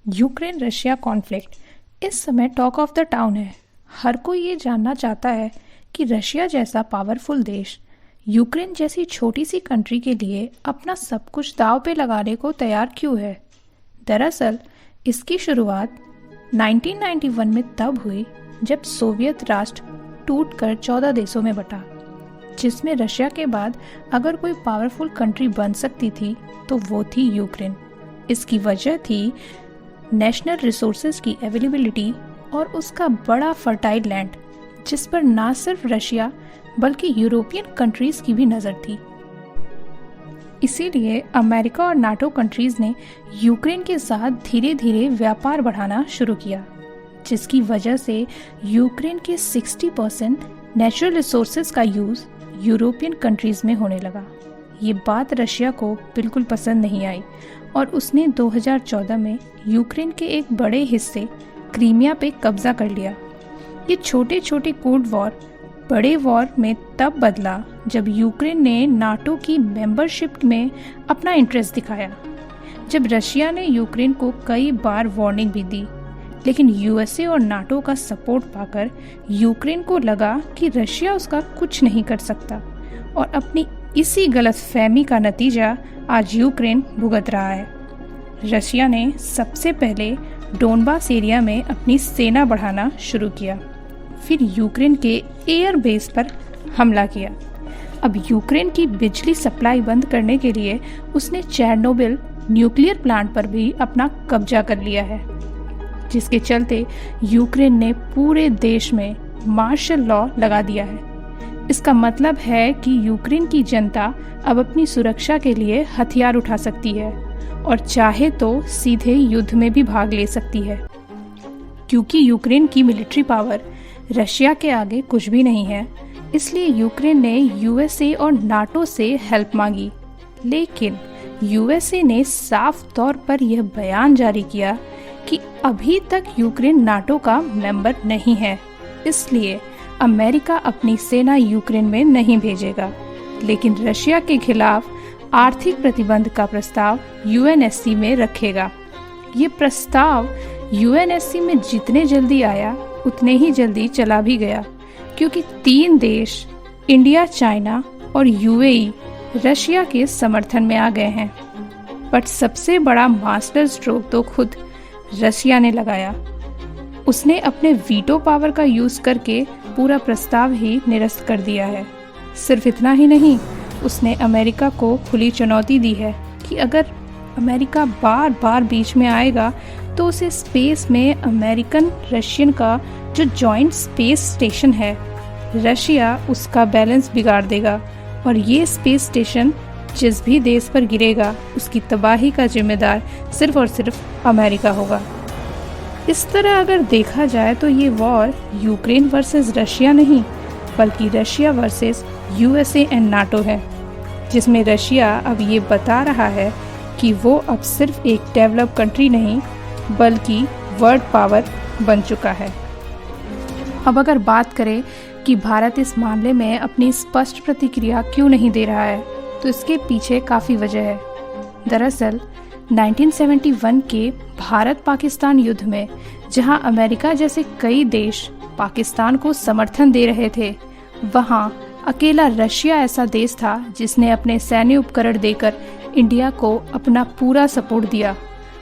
Ukraine Russia conflict इस समय talk of the town है। हर कोई ये जानना चाहता है कि रशिया जैसा पावरफुल देश यूक्रेन जैसी छोटी सी कंट्री के लिए अपना सब कुछ दांव पे लगाने को तैयार क्यों है। दरअसल इसकी शुरुआत 1991 में तब हुई जब सोवियत राष्ट्र टूटकर 14 देशों में बटा, जिसमें रशिया के बाद अगर कोई पावरफुल कंट्री बन सकती थी तो वो थी यूक्रेन। इसकी वजह थी नेशनल रिसोर्सेज की अवेलेबिलिटी और उसका बड़ा फर्टाइल लैंड, जिस पर ना सिर्फ रशिया बल्कि यूरोपियन कंट्रीज की भी नज़र थी। इसीलिए अमेरिका और नाटो कंट्रीज ने यूक्रेन के साथ धीरे धीरे व्यापार बढ़ाना शुरू किया, जिसकी वजह से यूक्रेन के 60% नेचुरल रिसोर्सेज का यूज़ यूरोपियन कंट्रीज में होने लगा। ये बात रशिया को बिल्कुल पसंद नहीं आई और उसने 2014 में यूक्रेन के एक बड़े हिस्से क्रीमिया पे कब्जा कर लिया। ये छोटे छोटे कोल्ड वॉर बड़े वॉर में तब बदला जब यूक्रेन ने नाटो की मेंबरशिप में अपना इंटरेस्ट दिखाया। जब रशिया ने यूक्रेन को कई बार वार्निंग भी दी, लेकिन यूएसए और नाटो का सपोर्ट पाकर यूक्रेन को लगा कि रशिया उसका कुछ नहीं कर सकता और अपनी इसी गलतफहमी का नतीजा आज यूक्रेन भुगत रहा है। रशिया ने सबसे पहले डोनबास एरिया में अपनी सेना बढ़ाना शुरू किया, फिर यूक्रेन के एयर बेस पर हमला किया। अब यूक्रेन की बिजली सप्लाई बंद करने के लिए उसने चेरनोबिल न्यूक्लियर प्लांट पर भी अपना कब्जा कर लिया है, जिसके चलते यूक्रेन ने पूरे देश में मार्शल लॉ लगा दिया है। इसका मतलब है कि यूक्रेन की जनता अब अपनी सुरक्षा के लिए हथियार उठा सकती है और चाहे तो सीधे युद्ध में भी भाग ले सकती है। क्योंकि यूक्रेन की मिलिट्री पावर रशिया के आगे कुछ भी नहीं है, इसलिए यूक्रेन ने यूएसए और नाटो से हेल्प मांगी। लेकिन यूएसए ने साफ तौर पर यह बयान जारी किया कि अभी तक यूक्रेन नाटो का मेंबर नहीं है, इसलिए अमेरिका अपनी सेना यूक्रेन में नहीं भेजेगा। लेकिन रशिया के खिलाफ आर्थिक प्रतिबंध का प्रस्ताव यूएनएससी में रखेगा। ये प्रस्ताव यूएनएससी में जितने जल्दी आया उतने ही जल्दी चला भी गया, क्योंकि 3 देश इंडिया, चाइना और यूएई रशिया के समर्थन में आ गए हैं। बट सबसे बड़ा मास्टर स्ट्रोक तो खुद रशिया ने लगाया। उसने अपने वीटो पावर का यूज करके पूरा प्रस्ताव ही निरस्त कर दिया है। सिर्फ इतना ही नहीं, उसने अमेरिका को खुली चुनौती दी है कि अगर अमेरिका बार बार बीच में आएगा तो उसे स्पेस में अमेरिकन रशियन का जो जॉइंट स्पेस स्टेशन है, रशिया उसका बैलेंस बिगाड़ देगा और ये स्पेस स्टेशन जिस भी देश पर गिरेगा उसकी तबाही का जिम्मेदार सिर्फ और सिर्फ अमेरिका होगा। इस तरह अगर देखा जाए तो ये वॉर यूक्रेन वर्सेस रशिया नहीं, बल्कि Russia versus USA and NATO है, जिसमें रशिया अब ये बता रहा है कि वो अब सिर्फ एक डेवलप कंट्री नहीं बल्कि वर्ल्ड पावर बन चुका है। अब अगर बात करें कि भारत इस मामले में अपनी स्पष्ट प्रतिक्रिया क्यों नहीं दे रहा है, तो इसके पीछे काफ़ी वजह है। दरअसल 1971 के भारत पाकिस्तान युद्ध में जहां अमेरिका जैसे कई देश पाकिस्तान को समर्थन दे रहे थे, वहां अकेला रशिया ऐसा देश था जिसने अपने सैन्य उपकरण देकर इंडिया को अपना पूरा सपोर्ट दिया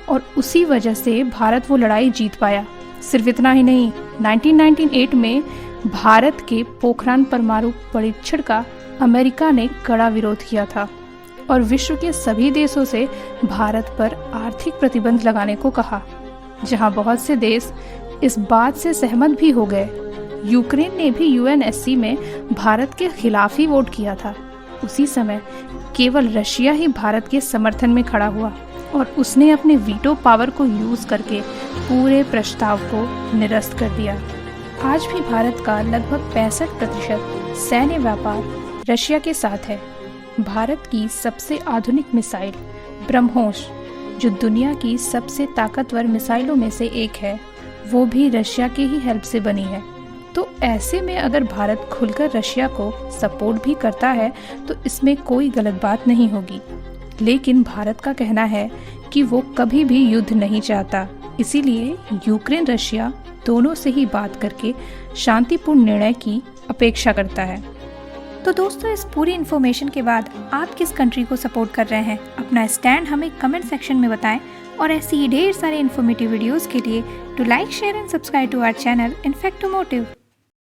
और उसी वजह से भारत वो लड़ाई जीत पाया। सिर्फ इतना ही नहीं, 1998 में भारत के पोखरान परमाणु परीक्षण का अमेरिका ने कड़ा विरोध किया था और विश्व के सभी देशों से भारत पर आर्थिक प्रतिबंध लगाने को कहा, जहां बहुत से देश इस बात से सहमत भी हो गए। यूक्रेन ने भी यूएनएससी में भारत के खिलाफ ही वोट किया था। उसी समय केवल रशिया ही भारत के समर्थन में खड़ा हुआ और उसने अपने वीटो पावर को यूज करके पूरे प्रस्ताव को निरस्त कर दिया। आज भी भारत का लगभग 65% सैन्य व्यापार रशिया के साथ है। भारत की सबसे आधुनिक मिसाइल ब्रह्मोस, जो दुनिया की सबसे ताकतवर मिसाइलों में से एक है, वो भी रशिया के ही हेल्प से बनी है। तो ऐसे में अगर भारत खुलकर रशिया को सपोर्ट भी करता है तो इसमें कोई गलत बात नहीं होगी। लेकिन भारत का कहना है कि वो कभी भी युद्ध नहीं चाहता, इसीलिए यूक्रेन रशिया दोनों से ही बात करके शांतिपूर्ण निर्णय की अपेक्षा करता है। तो दोस्तों, इस पूरी इन्फॉर्मेशन के बाद आप किस कंट्री को सपोर्ट कर रहे हैं? अपना स्टैंड हमें कमेंट सेक्शन में बताएं और ऐसी ही ढेर सारे इन्फॉर्मेटिव वीडियोस के लिए to like, share and subscribe to our channel इनफैक्टोमोटिव।